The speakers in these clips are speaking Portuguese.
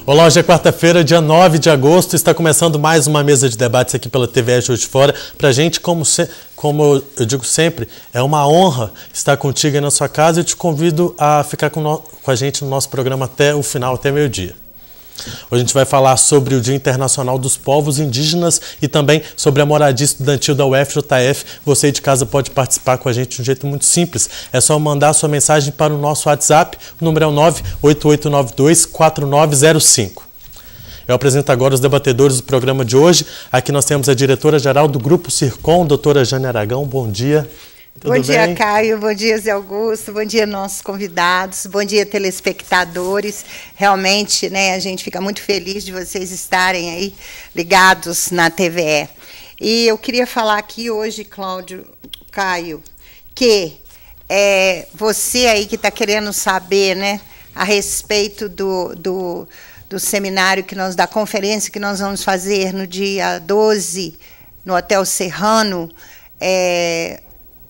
Olá, hoje é quarta-feira, dia 9 de agosto, está começando mais uma mesa de debates aqui pela TVE Juiz de Fora. Para a gente, como eu digo sempre, é uma honra estar contigo aí na sua casa e te convido a ficar com a gente no nosso programa até o final, até meio-dia. Hoje a gente vai falar sobre o Dia Internacional dos Povos Indígenas e também sobre a moradia estudantil da UFJF. Você de casa pode participar com a gente de um jeito muito simples. É só mandar sua mensagem para o nosso WhatsApp, o número é o 988924905. Eu apresento agora os debatedores do programa de hoje. Aqui nós temos a diretora-geral do Grupo Circom, doutora Jane Aragão. Bom dia. Bom dia, Caio. Bom dia, Zé Augusto. Bom dia, nossos convidados. Bom dia, telespectadores. Realmente, a gente fica muito feliz de vocês estarem aí ligados na TVE. E eu queria falar aqui hoje, Caio, que você aí que está querendo saber, a respeito do seminário da conferência que nós vamos fazer no dia 12, no Hotel Serrano,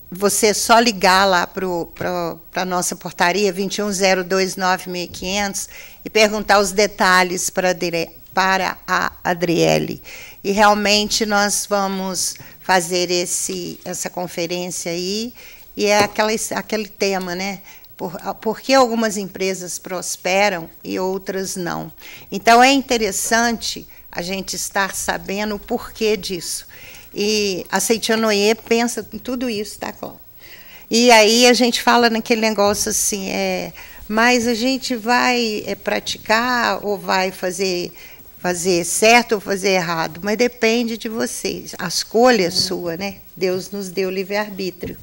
você só ligar lá para a nossa portaria 21029500 e perguntar os detalhes para a Adriele. E realmente nós vamos fazer essa conferência aí, e é aquele tema, por que algumas empresas prosperam e outras não. Então é interessante a gente estar sabendo o porquê disso. E a Seitianoye pensa em tudo isso, tá, Cláudio? E aí a gente fala naquele negócio assim, mas a gente vai praticar ou vai fazer certo ou fazer errado? Mas depende de vocês. A escolha é sua, Deus nos deu livre-arbítrio.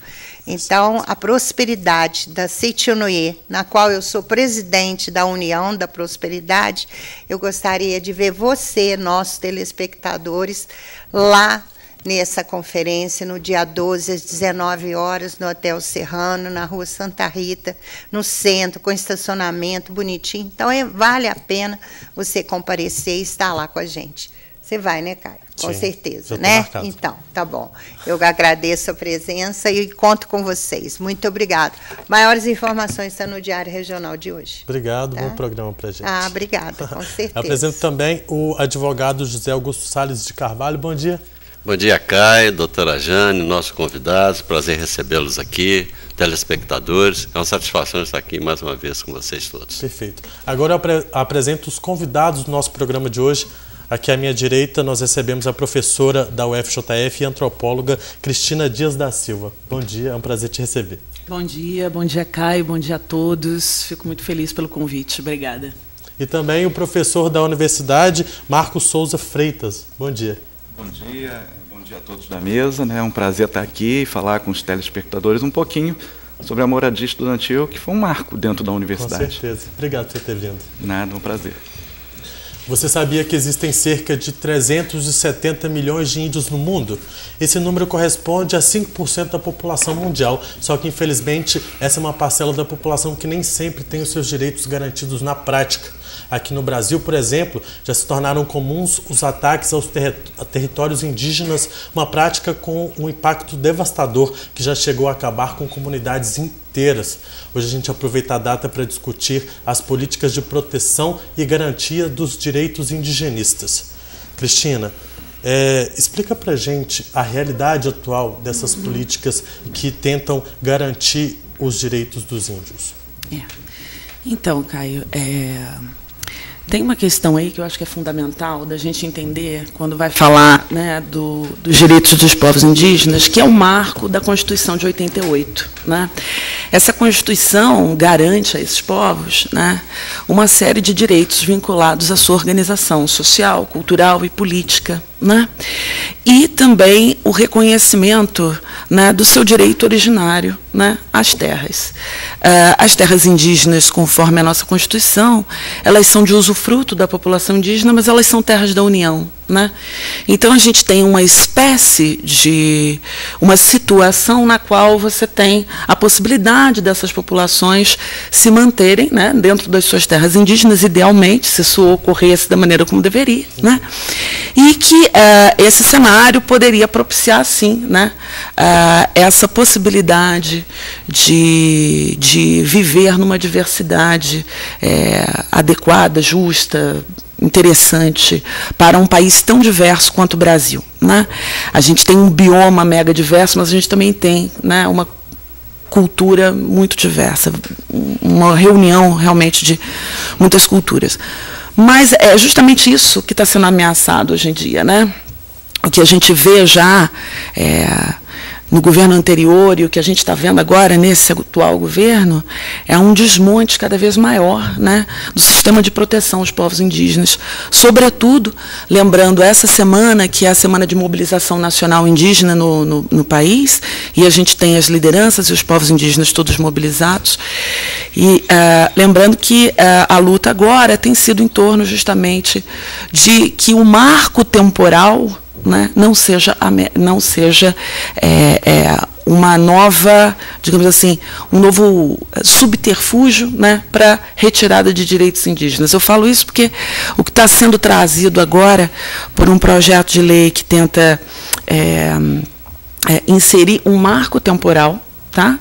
Então, a prosperidade da Seitianoye, na qual eu sou presidente da União da Prosperidade, eu gostaria de ver você, nossos telespectadores, lá nessa conferência, no dia 12, às 19 horas, no Hotel Serrano, na Rua Santa Rita, no centro, com estacionamento bonitinho. Então, vale a pena você comparecer e estar lá com a gente. Você vai, Caio? Com Sim, certeza, marcado. Então, tá bom. Eu agradeço a presença e conto com vocês. Muito obrigada. Maiores informações estão no Diário Regional de hoje. Obrigado, bom programa para a gente. Obrigada, com certeza. Apresento também o advogado José Augusto Salles de Carvalho. Bom dia. Bom dia, Caio, doutora Jane, nossos convidados, prazer recebê-los aqui, telespectadores. É uma satisfação estar aqui mais uma vez com vocês todos. Perfeito. Agora eu apresento os convidados do nosso programa de hoje. Aqui à minha direita nós recebemos a professora da UFJF e antropóloga Cristina Dias da Silva. Bom dia, é um prazer te receber. Bom dia, Caio, bom dia a todos. Fico muito feliz pelo convite, obrigada. E também o professor da Universidade, Marcos Souza Freitas. Bom dia. Bom dia a todos da mesa. É um prazer estar aqui e falar com os telespectadores um pouquinho sobre a moradia estudantil, que foi um marco dentro da universidade. Com certeza. Obrigado por ter vindo. Nada, um prazer. Você sabia que existem cerca de 370 milhões de índios no mundo? Esse número corresponde a 5% da população mundial, só que, infelizmente, essa é uma parcela da população que nem sempre tem os seus direitos garantidos na prática. Aqui no Brasil, por exemplo, já se tornaram comuns os ataques aos territórios indígenas, uma prática com um impacto devastador que já chegou a acabar com comunidades inteiras. Hoje a gente aproveita a data para discutir as políticas de proteção e garantia dos direitos indigenistas. Cristina, explica para a gente a realidade atual dessas políticas que tentam garantir os direitos dos índios. Então, Caio, tem uma questão aí que eu acho que é fundamental da gente entender quando vai falar dos direitos dos povos indígenas, que é o marco da Constituição de 88. Essa Constituição garante a esses povos uma série de direitos vinculados à sua organização social, cultural e política. E também o reconhecimento do seu direito originário às terras. As terras indígenas, conforme a nossa Constituição, elas são de usufruto da população indígena, mas elas são terras da União. Então, a gente tem uma espécie de uma situação na qual você tem a possibilidade dessas populações se manterem dentro das suas terras indígenas, idealmente, se isso ocorresse da maneira como deveria, e que esse cenário poderia propiciar, sim, essa possibilidade de viver numa diversidade adequada, justa, interessante para um país tão diverso quanto o Brasil, né? A gente tem um bioma mega diverso, mas a gente também tem, né, uma cultura muito diversa, uma reunião realmente de muitas culturas. Mas é justamente isso que está sendo ameaçado hoje em dia, né? O que a gente vê já no governo anterior e o que a gente está vendo agora nesse atual governo é um desmonte cada vez maior, né, do sistema de proteção aos povos indígenas. Sobretudo, lembrando essa semana, que é a Semana de Mobilização Nacional Indígena no país, e a gente tem as lideranças e os povos indígenas todos mobilizados, e lembrando que a luta agora tem sido em torno justamente de que o marco temporal, né, não seja uma nova, digamos assim, um novo subterfúgio, né, para retirada de direitos indígenas. Eu falo isso porque o que está sendo trazido agora por um projeto de lei que tenta inserir um marco temporal, tá,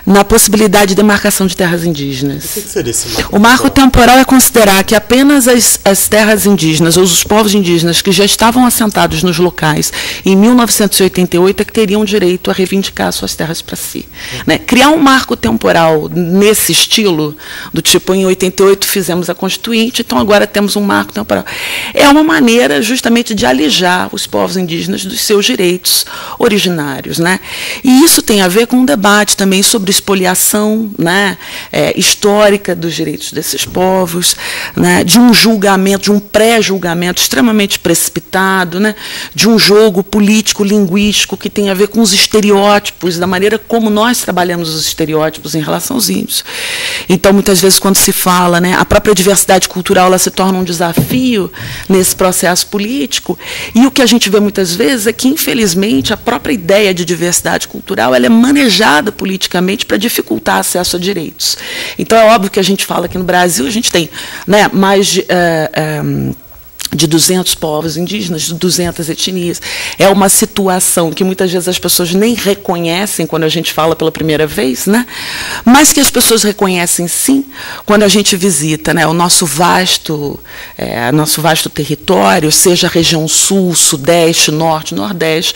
na possibilidade de demarcação de terras indígenas. O que seria esse marco? O marco temporal é considerar que apenas as terras indígenas, ou os povos indígenas que já estavam assentados nos locais em 1988 é que teriam direito a reivindicar suas terras para si. Né? Criar um marco temporal nesse estilo, do tipo, em 88 fizemos a Constituinte, então agora temos um marco temporal. É uma maneira justamente de alijar os povos indígenas dos seus direitos originários. Né? E isso tem a ver com um debate também sobre expoliação, né, histórica dos direitos desses povos, né, de um julgamento, de um pré-julgamento extremamente precipitado, né, de um jogo político-linguístico que tem a ver com os estereótipos, da maneira como nós trabalhamos os estereótipos em relação aos índios. Então, muitas vezes, quando se fala, né, a própria diversidade cultural ela se torna um desafio nesse processo político, e o que a gente vê muitas vezes é que, infelizmente, a própria ideia de diversidade cultural ela é manejada politicamente para dificultar acesso a direitos. Então, é óbvio que a gente fala que no Brasil a gente tem, né, mais de 200 povos indígenas, de 200 etnias. É uma situação que muitas vezes as pessoas nem reconhecem quando a gente fala pela primeira vez, né? Mas que as pessoas reconhecem sim quando a gente visita, né, o nosso vasto território, seja a região sul, sudeste, norte, nordeste,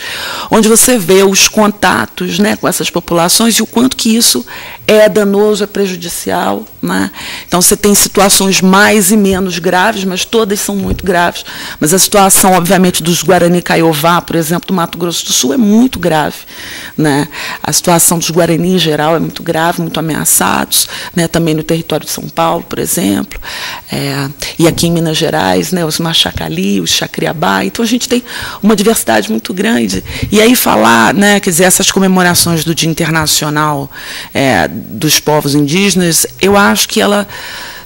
onde você vê os contatos, né, com essas populações e o quanto que isso é danoso, é prejudicial. Né? Então, você tem situações mais e menos graves, mas todas são muito graves. Mas a situação, obviamente, dos Guarani Kaiowá, por exemplo, do Mato Grosso do Sul, é muito grave. Né? A situação dos Guarani, em geral, é muito grave, muito ameaçados, né? Também no território de São Paulo, por exemplo, e aqui em Minas Gerais, né? Os Machacali, os Chacriabá. Então, a gente tem uma diversidade muito grande. E aí falar, né, quer dizer, essas comemorações do Dia Internacional dos Povos Indígenas, eu acho que ela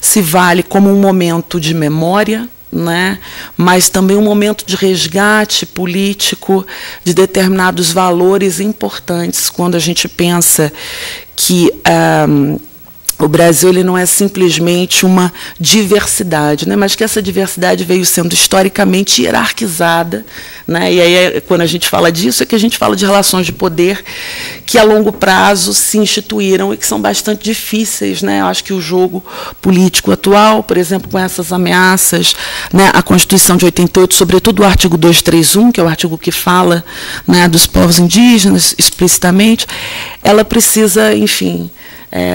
se vale como um momento de memória, né, mas também um momento de resgate político de determinados valores importantes quando a gente pensa que o Brasil ele não é simplesmente uma diversidade, né, mas que essa diversidade veio sendo historicamente hierarquizada. Né, e aí, quando a gente fala disso, é que a gente fala de relações de poder que, a longo prazo, se instituíram e que são bastante difíceis. Né, eu acho que o jogo político atual, por exemplo, com essas ameaças, né, a Constituição de 88, sobretudo o artigo 231, que é o artigo que fala, né, dos povos indígenas explicitamente, ela precisa, enfim,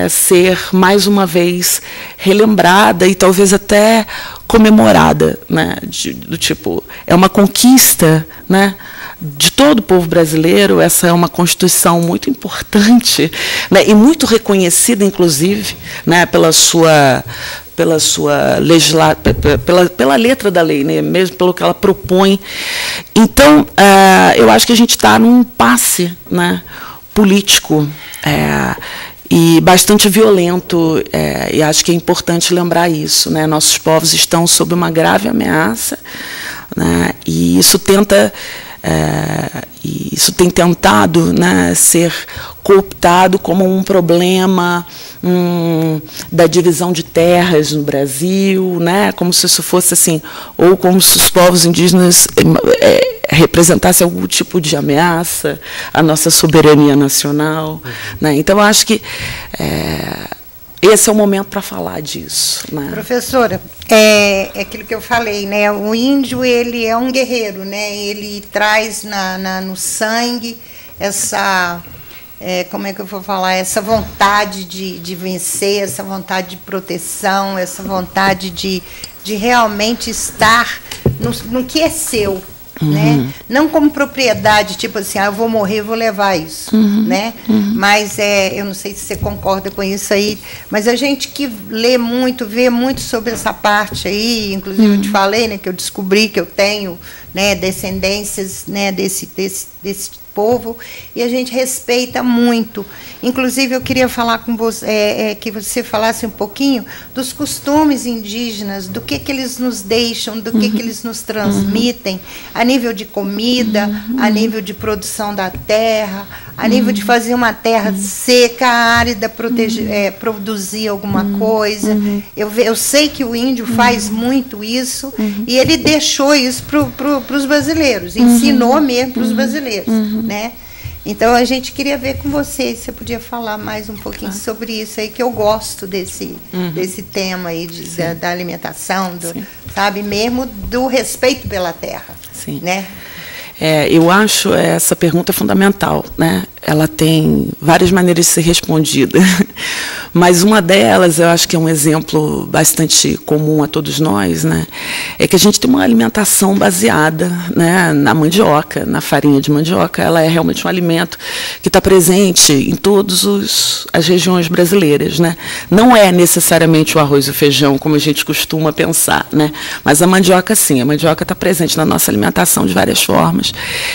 ser, mais uma vez, relembrada e talvez até comemorada, né, do tipo, é uma conquista, né, de todo o povo brasileiro. Essa é uma Constituição muito importante, né, e muito reconhecida, inclusive, né, pela letra da lei, né, mesmo pelo que ela propõe. Então, eu acho que a gente está num impasse, né, político, e bastante violento, e acho que é importante lembrar isso. Né? Nossos povos estão sob uma grave ameaça, né? E isso tem tentado, né, ser cooptado como um problema da divisão de terras no Brasil, né, como se isso fosse assim, ou como se os povos indígenas representassem algum tipo de ameaça à nossa soberania nacional. Né? Então, eu acho que esse é o momento para falar disso, né? Professora, é aquilo que eu falei, né? O índio, ele é um guerreiro, né? Ele traz no sangue essa, como é que eu vou falar? Essa vontade de vencer, essa vontade de proteção, essa vontade de realmente estar no que é seu. Né? Não como propriedade, tipo assim, eu vou morrer, vou levar isso, né? Mas eu não sei se você concorda com isso aí, mas a gente que lê muito, vê muito sobre essa parte aí, inclusive eu te falei, né, que eu descobri que eu tenho, né, descendências, né, desse povo, e a gente respeita muito. Inclusive, eu queria falar com você, que você falasse um pouquinho dos costumes indígenas, do que eles nos deixam, do que eles nos transmitem, a nível de comida, a nível de produção da terra, a nível de fazer uma terra seca, árida, produzir alguma coisa. Eu sei que o índio faz muito isso, e ele deixou isso para os brasileiros, ensinou mesmo para os brasileiros. Né? Então, a gente queria ver com você se você podia falar mais um pouquinho sobre isso aí, que eu gosto desse tema aí da alimentação, sabe, mesmo do respeito pela terra. Sim. Né? Eu acho essa pergunta fundamental, né? Ela tem várias maneiras de ser respondida, mas uma delas, eu acho que é um exemplo bastante comum a todos nós, né? É que a gente tem uma alimentação baseada, né, na mandioca, na farinha de mandioca. Ela é realmente um alimento que está presente em todas as regiões brasileiras, né? Não é necessariamente o arroz e o feijão, como a gente costuma pensar, né? Mas a mandioca, sim, a mandioca está presente na nossa alimentação de várias formas.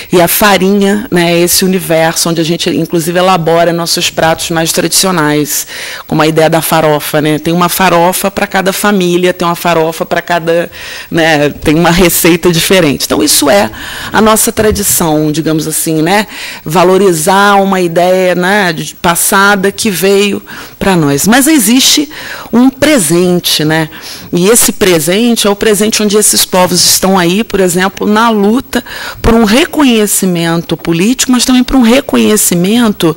E a farinha, né, é esse universo onde a gente, inclusive, elabora nossos pratos mais tradicionais, como a ideia da farofa, né? Tem uma farofa para cada família, tem uma farofa para cada, né, tem uma receita diferente. Então, isso é a nossa tradição, digamos assim, né? Valorizar uma ideia, né, passada que veio para nós. Mas existe um presente, né? E esse presente é o presente onde esses povos estão aí, por exemplo, na luta por um reconhecimento político, mas também por um reconhecimento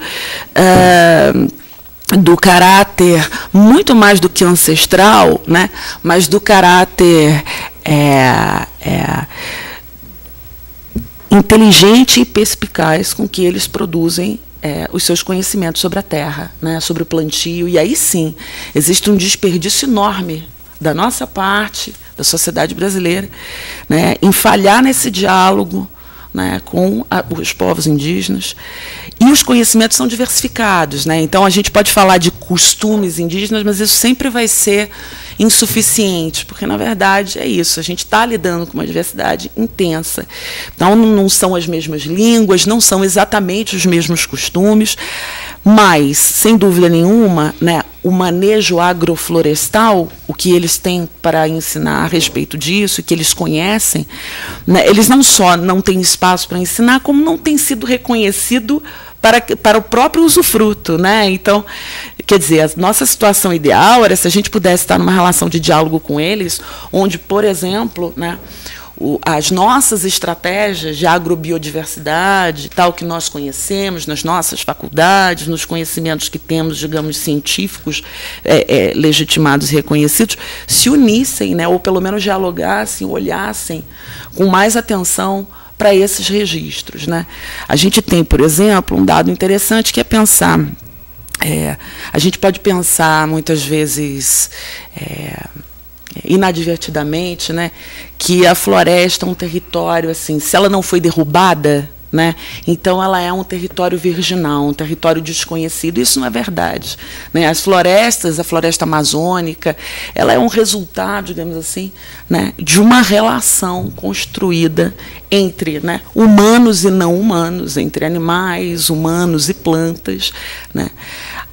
do caráter muito mais do que ancestral, né, mas do caráter inteligente e perspicaz com que eles produzem os seus conhecimentos sobre a terra, né, sobre o plantio. E aí sim, existe um desperdício enorme da nossa parte, da sociedade brasileira, né, em falhar nesse diálogo, né, com os povos indígenas. E os conhecimentos são diversificados, né? Então, a gente pode falar de costumes indígenas, mas isso sempre vai ser insuficiente, porque, na verdade, é isso. A gente está lidando com uma diversidade intensa. Então, não são as mesmas línguas, não são exatamente os mesmos costumes, mas, sem dúvida nenhuma, né, o manejo agroflorestal, o que eles têm para ensinar a respeito disso, que eles conhecem, né, eles não só não têm espaço para ensinar, como não tem sido reconhecido para o próprio usufruto, né? Então, quer dizer, a nossa situação ideal era se a gente pudesse estar numa relação de diálogo com eles, onde, por exemplo, né, as nossas estratégias de agrobiodiversidade, tal que nós conhecemos nas nossas faculdades, nos conhecimentos que temos, digamos, científicos legitimados e reconhecidos, se unissem, né, ou pelo menos dialogassem, olhassem com mais atenção para esses registros, né? A gente tem, por exemplo, um dado interessante que é pensar. A gente pode pensar, muitas vezes, inadvertidamente, né, que a floresta é um território, assim, se ela não foi derrubada, né, então ela é um território virginal, um território desconhecido. Isso não é verdade, né? As florestas, a floresta amazônica, ela é um resultado, digamos assim, né, de uma relação construída entre, né, humanos e não humanos, entre animais, humanos e plantas, né,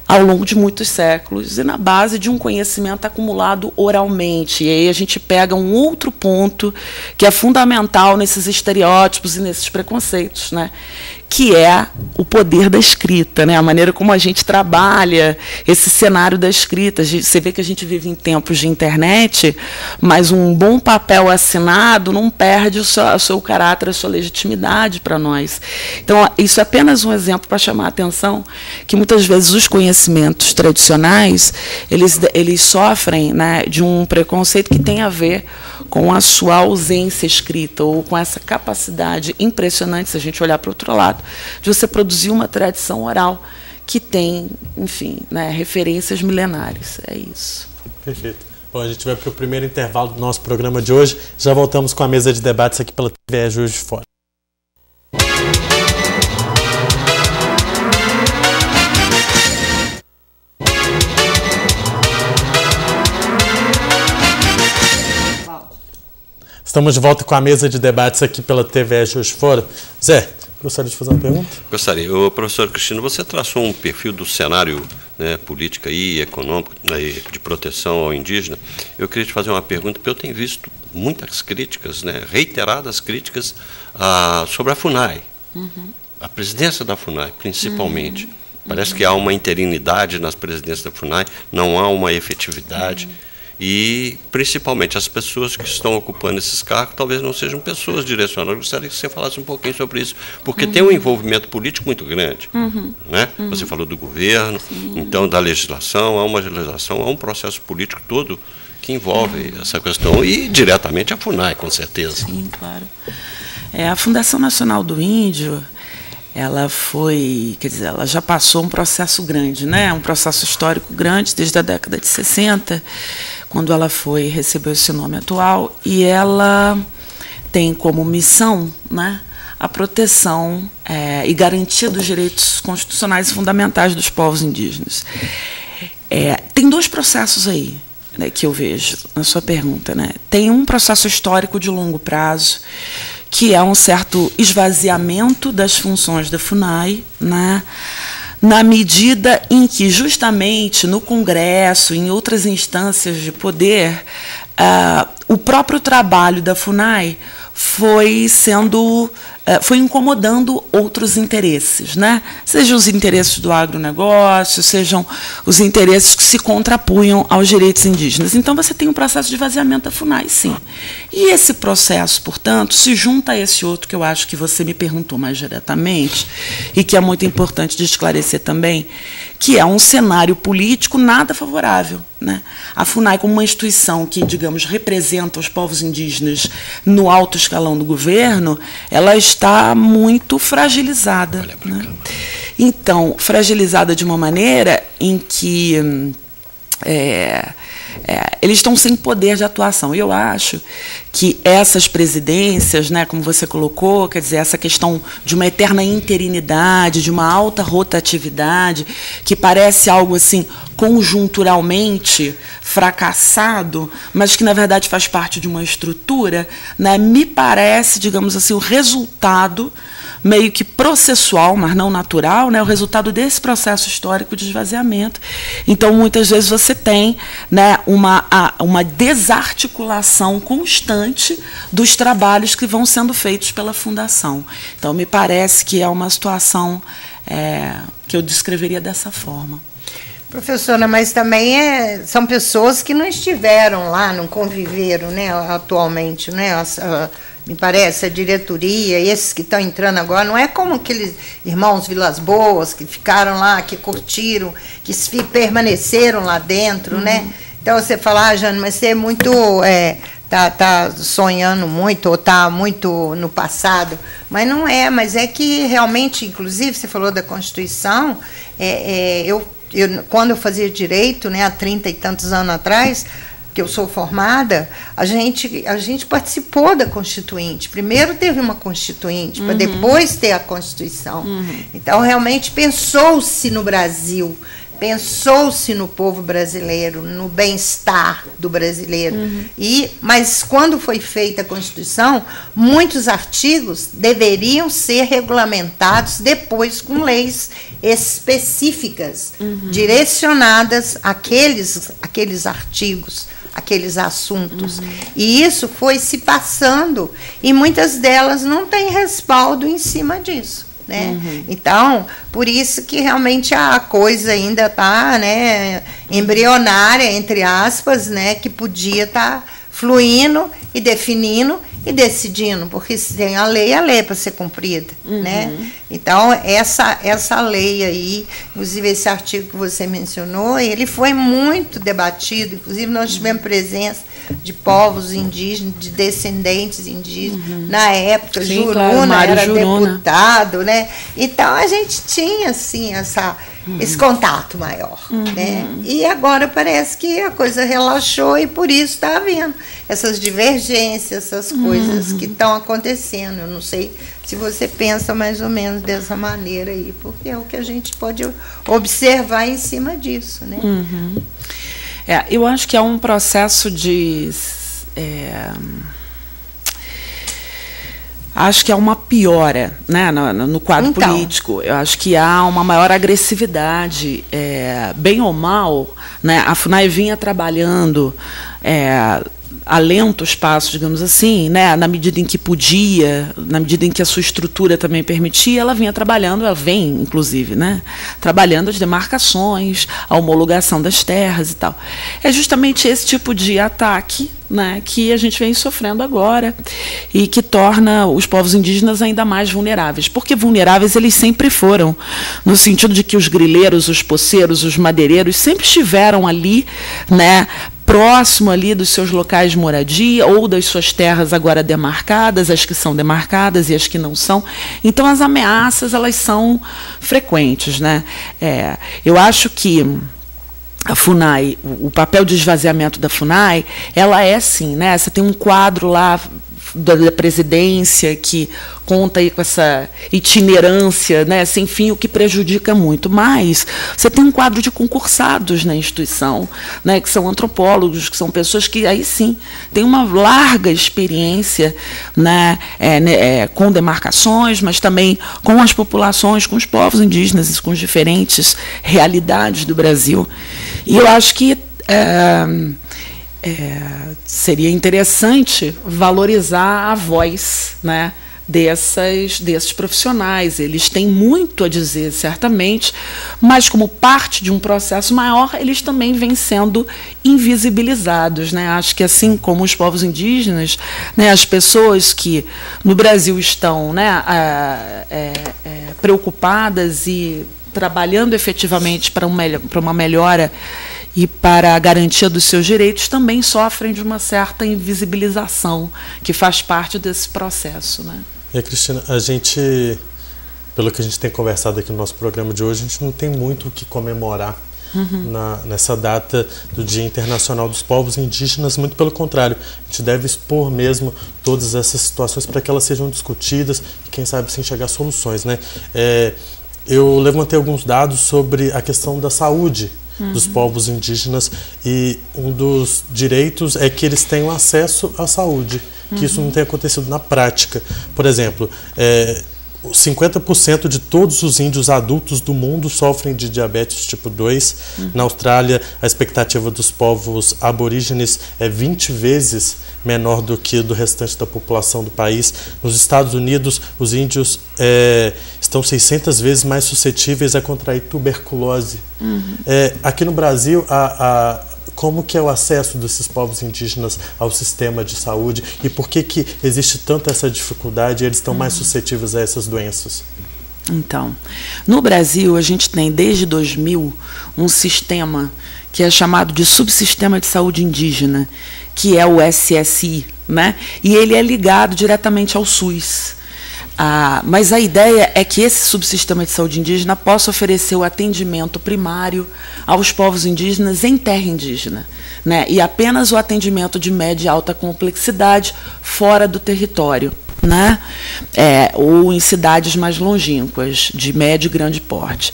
ao longo de muitos séculos, e na base de um conhecimento acumulado oralmente. E aí a gente pega um outro ponto que é fundamental nesses estereótipos e nesses preconceitos, né, que é o poder da escrita, né? A maneira como a gente trabalha esse cenário da escrita. Você vê que a gente vive em tempos de internet, mas um bom papel assinado não perde o seu caráter, a sua legitimidade para nós. Então, isso é apenas um exemplo para chamar a atenção que, muitas vezes, os conhecimentos tradicionais, eles sofrem, né, de um preconceito que tem a ver com a sua ausência escrita, ou com essa capacidade impressionante, se a gente olhar para o outro lado, de você produzir uma tradição oral que tem, enfim, né, referências milenares. É isso. Perfeito. Bom, a gente vai para o primeiro intervalo do nosso programa de hoje. Já voltamos com a mesa de debates aqui pela TV Juiz de Fora. Estamos de volta com a mesa de debates aqui pela TV Juiz de Fora. Zé, gostaria de fazer uma pergunta? Gostaria. O professor Cristino, você traçou um perfil do cenário, né, político e econômico, né, de proteção ao indígena. Eu queria te fazer uma pergunta, porque eu tenho visto muitas críticas, né, reiteradas críticas sobre a FUNAI, a presidência da FUNAI, principalmente. Parece que há uma interinidade nas presidências da FUNAI, não há uma efetividade. E, principalmente, as pessoas que estão ocupando esses cargos talvez não sejam pessoas direcionadas. Eu gostaria que você falasse um pouquinho sobre isso, porque tem um envolvimento político muito grande. Né? Você falou do governo, então da legislação, há uma legislação, há um processo político todo que envolve essa questão, e diretamente a FUNAI, com certeza. Sim, claro. A Fundação Nacional do Índio, ela foi, quer dizer, ela já passou um processo grande, né? Um processo histórico grande, desde a década de 60, quando ela recebeu esse nome atual, e ela tem como missão, né, a proteção e garantia dos direitos constitucionais e fundamentais dos povos indígenas. Tem dois processos aí, né, que eu vejo na sua pergunta, né? Tem um processo histórico de longo prazo, que é um certo esvaziamento das funções da FUNAI, né, na medida em que, justamente, no Congresso, em outras instâncias de poder, o próprio trabalho da FUNAI foi incomodando outros interesses, né? Sejam os interesses do agronegócio, sejam os interesses que se contrapunham aos direitos indígenas. Então, você tem um processo de esvaziamento da FUNAI, sim. E esse processo, portanto, se junta a esse outro que eu acho que você me perguntou mais diretamente, e que é muito importante de esclarecer também, que é um cenário político nada favorável, né? A FUNAI, como uma instituição que, digamos, representa os povos indígenas no alto escalão do governo, ela está muito fragilizada, né? Então, fragilizada de uma maneira em que eles estão sem poder de atuação. E eu acho que essas presidências, né, como você colocou, quer dizer, essa questão de uma eterna interinidade, de uma alta rotatividade, que parece algo assim conjunturalmente fracassado, mas que, na verdade, faz parte de uma estrutura, né, me parece, digamos assim, o resultado meio que processual, mas não natural, né, o resultado desse processo histórico de esvaziamento. Então, muitas vezes, você tem, né, uma desarticulação constante dos trabalhos que vão sendo feitos pela Fundação. Então, me parece que é uma situação que eu descreveria dessa forma. Professora, mas também são pessoas que não estiveram lá, não conviveram, né, atualmente, né? Me parece, a diretoria, esses que estão entrando agora, não é como aqueles irmãos Vilas Boas que ficaram lá, que curtiram, que permaneceram lá dentro, né? Então, você fala, Jane, mas você é muito, tá sonhando muito, ou está muito no passado, mas não é, mas é que realmente, inclusive, você falou da Constituição, quando eu fazia direito, né, há 30 e tantos anos atrás, que eu sou formada, a gente participou da Constituinte. Primeiro teve uma Constituinte, para depois ter a Constituição. Então, realmente, pensou-se no Brasil, pensou-se no povo brasileiro, no bem-estar do brasileiro. Mas, quando foi feita a Constituição, muitos artigos deveriam ser regulamentados depois com leis específicas, direcionadas àqueles artigos, aqueles assuntos. E isso foi se passando, e muitas delas não têm respaldo em cima disso. né? Então, por isso que realmente a coisa ainda está, né, embrionária, entre aspas, né, que podia estar fluindo e definindo e decidindo, porque se tem a lei é para ser cumprida, né? Então, essa lei aí, inclusive esse artigo que você mencionou, ele foi muito debatido, inclusive nós tivemos presença de povos indígenas, de descendentes indígenas, na época, Sim, Juruna claro, era Juruna. deputado, né? Então, a gente tinha, assim, esse contato maior, né? E agora parece que a coisa relaxou e por isso está havendo essas divergências, essas coisas que estão acontecendo. Eu não sei se você pensa mais ou menos dessa maneira aí, porque é o que a gente pode observar em cima disso, né? Eu acho que é um processo de... acho que há uma piora, né, no quadro político. Eu acho que há uma maior agressividade, bem ou mal, né, a FUNAI vinha trabalhando a lentos passos, digamos assim, né, na medida em que podia, na medida em que a sua estrutura também permitia, ela vinha trabalhando, ela vem, inclusive, né, trabalhando as demarcações, a homologação das terras e tal. É justamente esse tipo de ataque, né, que a gente vem sofrendo agora e que torna os povos indígenas ainda mais vulneráveis. Porque vulneráveis eles sempre foram, no sentido de que os grileiros, os poceiros, os madeireiros sempre estiveram ali, né, próximo ali dos seus locais de moradia ou das suas terras agora demarcadas, as que são demarcadas e as que não são. Então, as ameaças, elas são frequentes, né? Eu acho que a FUNAI, o papel de esvaziamento da FUNAI, ela é sim, né? Você tem um quadro lá da presidência que conta aí com essa itinerância, né, sem fim, o que prejudica muito. Mas você tem um quadro de concursados na instituição, né, que são antropólogos, que são pessoas que aí sim têm uma larga experiência, né, com demarcações, mas também com as populações, com os povos indígenas e com as diferentes realidades do Brasil. E eu acho que seria interessante valorizar a voz, né, desses profissionais. Eles têm muito a dizer, certamente, mas como parte de um processo maior, eles também vêm sendo invisibilizados, né? Acho que assim como os povos indígenas, né, as pessoas que no Brasil estão, né, preocupadas e trabalhando efetivamente para uma melhora e para a garantia dos seus direitos, também sofrem de uma certa invisibilização, que faz parte desse processo, né? E, Cristina, a gente, pelo que a gente tem conversado aqui no nosso programa de hoje, a gente não tem muito o que comemorar nessa data do Dia Internacional dos Povos Indígenas, muito pelo contrário, a gente deve expor mesmo todas essas situações para que elas sejam discutidas e, quem sabe, sim, chegar a soluções, né? Eu levantei alguns dados sobre a questão da saúde dos povos indígenas e um dos direitos é que eles tenham acesso à saúde, que isso não tem acontecido na prática. Por exemplo, 50% de todos os índios adultos do mundo sofrem de diabetes tipo 2. Na Austrália, a expectativa dos povos aborígenes é 20 vezes menor do que do restante da população do país. Nos Estados Unidos, os índios estão 600 vezes mais suscetíveis a contrair tuberculose. Aqui no Brasil, como que é o acesso desses povos indígenas ao sistema de saúde e por que existe tanta essa dificuldade e eles estão mais suscetíveis a essas doenças? Então, no Brasil, a gente tem desde 2000 um sistema que é chamado de Subsistema de Saúde Indígena, que é o SSI, né? E ele é ligado diretamente ao SUS. Mas a ideia é que esse subsistema de saúde indígena possa oferecer o atendimento primário aos povos indígenas em terra indígena, né? E apenas o atendimento de média e alta complexidade fora do território, né? Ou em cidades mais longínquas, de médio e grande porte.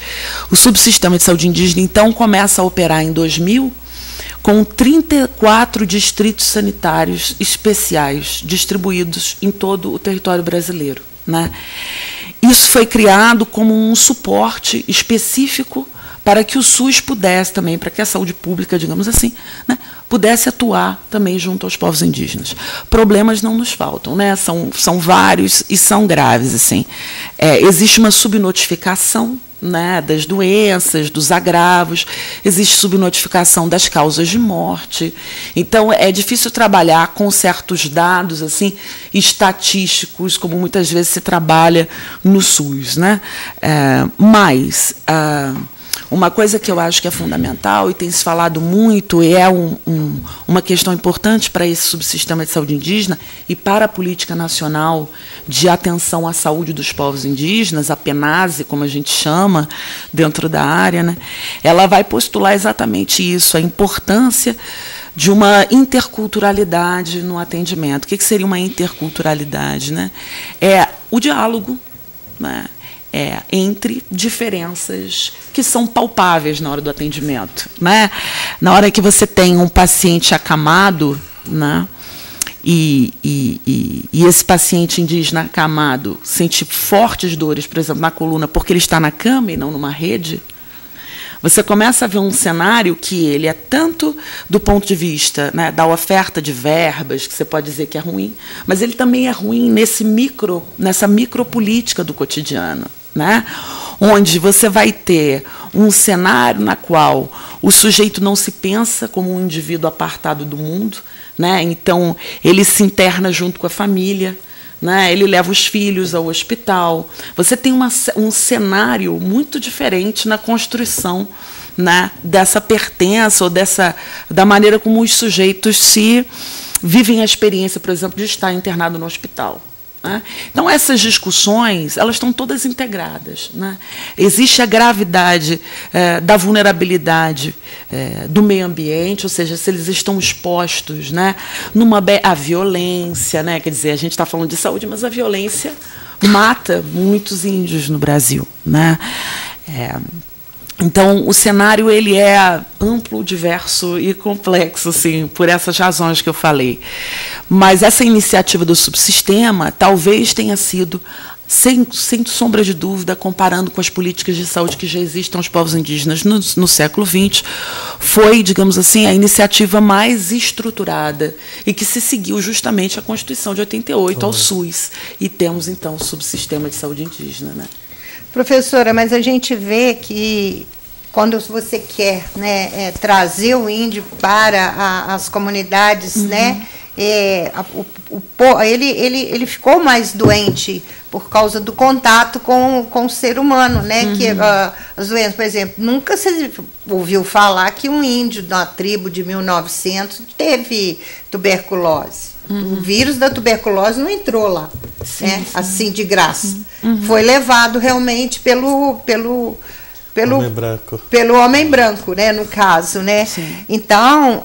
O subsistema de saúde indígena, então, começa a operar em 2000, com 34 distritos sanitários especiais distribuídos em todo o território brasileiro, né? Isso foi criado como um suporte específico para que o SUS pudesse também, para que a saúde pública, digamos assim, né, pudesse atuar também junto aos povos indígenas. Problemas não nos faltam, né? São vários e são graves. Assim. Existe uma subnotificação, né, das doenças, dos agravos, existe subnotificação das causas de morte. Então, é difícil trabalhar com certos dados assim estatísticos, como muitas vezes se trabalha no SUS. Né? Mas uma coisa que eu acho que é fundamental e tem se falado muito e é uma questão importante para esse subsistema de saúde indígena e para a política nacional de atenção à saúde dos povos indígenas, a PNASE, como a gente chama dentro da área, né? Ela vai postular exatamente isso, a importância de uma interculturalidade no atendimento. O que seria uma interculturalidade? Né? É o diálogo, né? Entre diferenças que são palpáveis na hora do atendimento. Né? Na hora que você tem um paciente acamado, né? E esse paciente indígena acamado sente fortes dores, por exemplo, na coluna, porque ele está na cama e não numa rede, você começa a ver um cenário que ele é tanto do ponto de vista, né, da oferta de verbas, que você pode dizer que é ruim, mas ele também é ruim nessa micropolítica do cotidiano, né, onde você vai ter um cenário na qual o sujeito não se pensa como um indivíduo apartado do mundo, né, então ele se interna junto com a família, né, ele leva os filhos ao hospital. Você tem um cenário muito diferente na construção, né, dessa pertença ou da maneira como os sujeitos vivem a experiência, por exemplo, de estar internado no hospital. Né? Então, essas discussões elas estão todas integradas. Né? Existe a gravidade da vulnerabilidade do meio ambiente, ou seja, se eles estão expostos, né, à violência, né? Quer dizer, a gente está falando de saúde, mas a violência mata muitos índios no Brasil. Né? Então, o cenário ele é amplo, diverso e complexo, assim, por essas razões que eu falei. Mas essa iniciativa do subsistema talvez tenha sido, sem sombra de dúvida, comparando com as políticas de saúde que já existem aos povos indígenas no século XX, foi, digamos assim, a iniciativa mais estruturada e que se seguiu justamente a Constituição de 88 ao SUS. E temos, então, o subsistema de saúde indígena, né? Professora, mas a gente vê que quando você quer, né, trazer o índio para as comunidades, né, ele ficou mais doente por causa do contato com o ser humano, né, que as doenças, por exemplo, nunca se ouviu falar que um índio da tribo de 1900 teve tuberculose. O vírus da tuberculose não entrou lá, né, assim de graça. Foi levado realmente pelo homem branco, né, no caso, né? Sim. Então,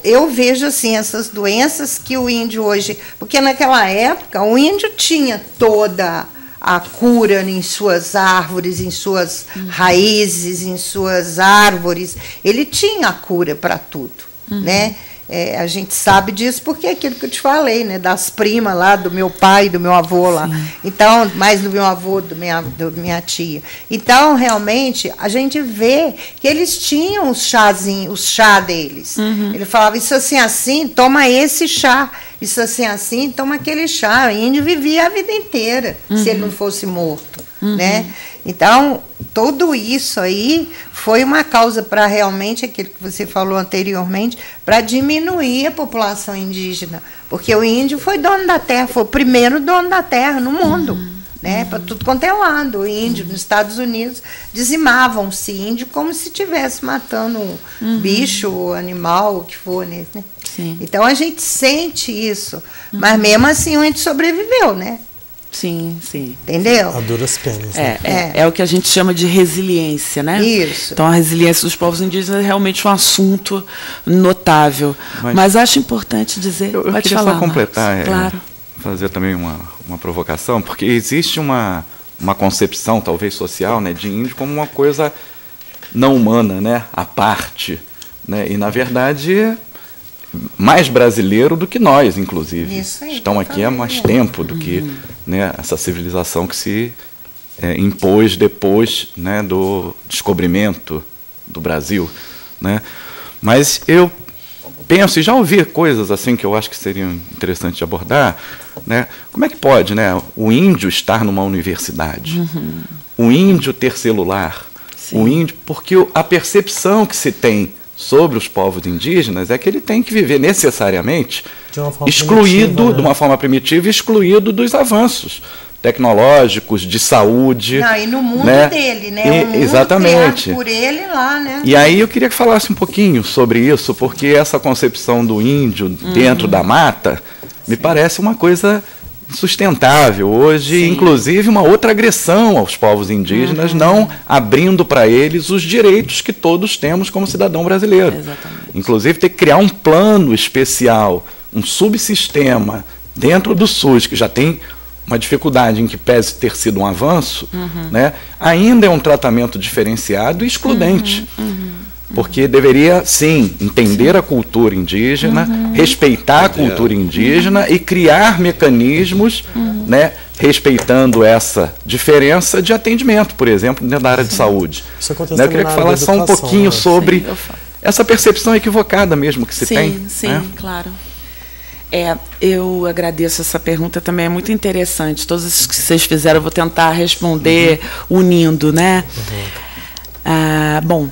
eu vejo assim essas doenças que o índio hoje, porque naquela época o índio tinha toda a cura em suas árvores, em suas raízes, em suas árvores, ele tinha a cura para tudo, né? A gente sabe disso porque é aquilo que eu te falei, né, das primas lá, do meu pai, do meu avô lá. Sim. Então, mais do meu avô, da minha tia. Então, realmente, a gente vê que eles tinham os chá deles. Ele falava, isso assim, toma esse chá. Isso assim, toma aquele chá. O índio vivia a vida inteira, se ele não fosse morto, né? Então, tudo isso aí foi uma causa para realmente, aquilo que você falou anteriormente, para diminuir a população indígena. Porque o índio foi dono da terra, foi o primeiro dono da terra no mundo, né? Para tudo quanto é lado. O índio, nos Estados Unidos, dizimavam-se índio como se estivesse matando um bicho, animal, o que for, né? Sim. Então, a gente sente isso. Mas, mesmo assim, o índio sobreviveu, né? Sim, sim. Entendeu? A duras penas. É o que a gente chama de resiliência, né? Isso. Então, a resiliência dos povos indígenas é realmente um assunto notável. Mas acho importante dizer... Eu queria falar, só completar, claro. Fazer também uma provocação, porque existe uma concepção, talvez social, né, de índio como uma coisa não humana, né, à parte. Né, e, na verdade... mais brasileiro do que nós, inclusive. Isso aí, estão aqui há mais tempo do que, né, essa civilização que se impôs depois, né, do descobrimento do Brasil, né? Mas eu penso, e já ouvi coisas assim que eu acho que seriam interessantes de abordar, né? Como é que pode, né, o índio estar numa universidade, o índio ter celular, o índio, porque a percepção que se tem sobre os povos indígenas é que ele tem que viver necessariamente excluído, de uma forma primitiva, excluído dos avanços tecnológicos, de saúde. Não, e no mundo, né, dele, né? E, o mundo exatamente. Criado por ele lá, né? E aí eu queria que falasse um pouquinho sobre isso, porque essa concepção do índio dentro da mata me parece uma coisa sustentável hoje, Sim. inclusive uma outra agressão aos povos indígenas, não abrindo para eles os direitos que todos temos como cidadão brasileiro. Exatamente. Inclusive ter que criar um plano especial, um subsistema dentro do SUS, que já tem uma dificuldade em que pese ter sido um avanço, né, ainda é um tratamento diferenciado e excludente. Porque deveria, sim, entender a cultura indígena, respeitar a cultura indígena e criar mecanismos, né, respeitando essa diferença de atendimento, por exemplo, dentro da área de saúde. Né, eu queria que falasse só um pouquinho sobre essa percepção equivocada mesmo que se tem. Sim, né? claro. Eu agradeço essa pergunta, também é muito interessante. Todas as que vocês fizeram, eu vou tentar responder unindo, né? Bom,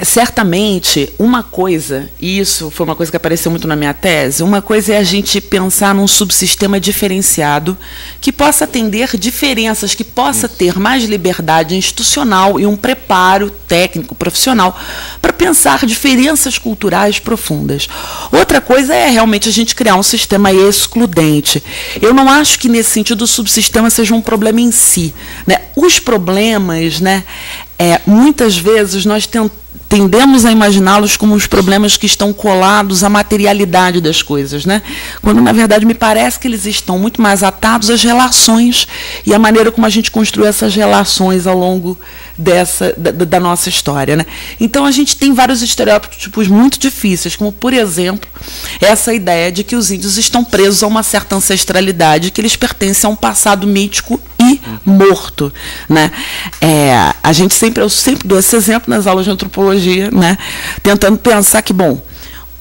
certamente, uma coisa, e isso foi uma coisa que apareceu muito na minha tese, uma coisa é a gente pensar num subsistema diferenciado que possa atender diferenças, que possa ter mais liberdade institucional e um preparo técnico, profissional, para pensar diferenças culturais profundas. Outra coisa é realmente a gente criar um sistema excludente. Eu não acho que, nesse sentido, o subsistema seja um problema em si, né? Os problemas, né, muitas vezes nós tendemos a imaginá-los como os problemas que estão colados à materialidade das coisas, né? Quando, na verdade, me parece que eles estão muito mais atados às relações e à maneira como a gente construiu essas relações ao longo da nossa história, né? Então, a gente tem vários estereótipos muito difíceis, como, por exemplo, essa ideia de que os índios estão presos a uma certa ancestralidade, que eles pertencem a um passado mítico e morto, né? Eu sempre dou esse exemplo nas aulas de antropologia, né? Tentando pensar que, bom,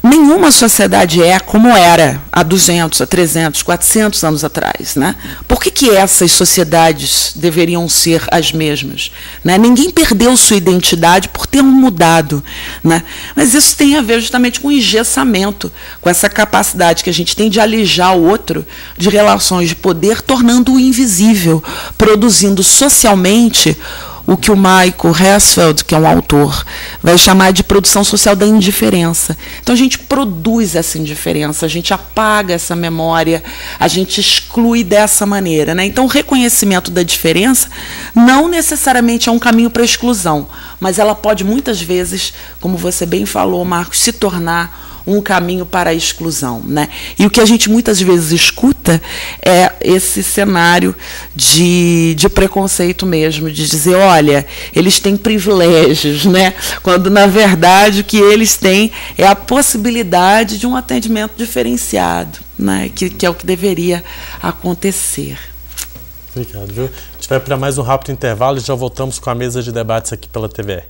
nenhuma sociedade é como era há 200, há 300, 400 anos atrás, né? Por que essas sociedades deveriam ser as mesmas, né? Ninguém perdeu sua identidade por ter mudado, né? Mas isso tem a ver justamente com o engessamento, com essa capacidade que a gente tem de alijar o outro de relações de poder, tornando-o invisível, produzindo socialmente o que o Michael Herzfeld, que é um autor, vai chamar de produção social da indiferença. Então, a gente produz essa indiferença, a gente apaga essa memória, a gente exclui dessa maneira, né? Então, o reconhecimento da diferença não necessariamente é um caminho para a exclusão, mas ela pode, muitas vezes, como você bem falou, Marcos, se tornar um caminho para a exclusão, né? E o que a gente muitas vezes escuta é esse cenário de preconceito mesmo, de dizer, olha, eles têm privilégios, né? Quando, na verdade, o que eles têm é a possibilidade de um atendimento diferenciado, né? Que é o que deveria acontecer. Obrigado, viu? A gente vai para mais um rápido intervalo e já voltamos com a mesa de debates aqui pela TVE.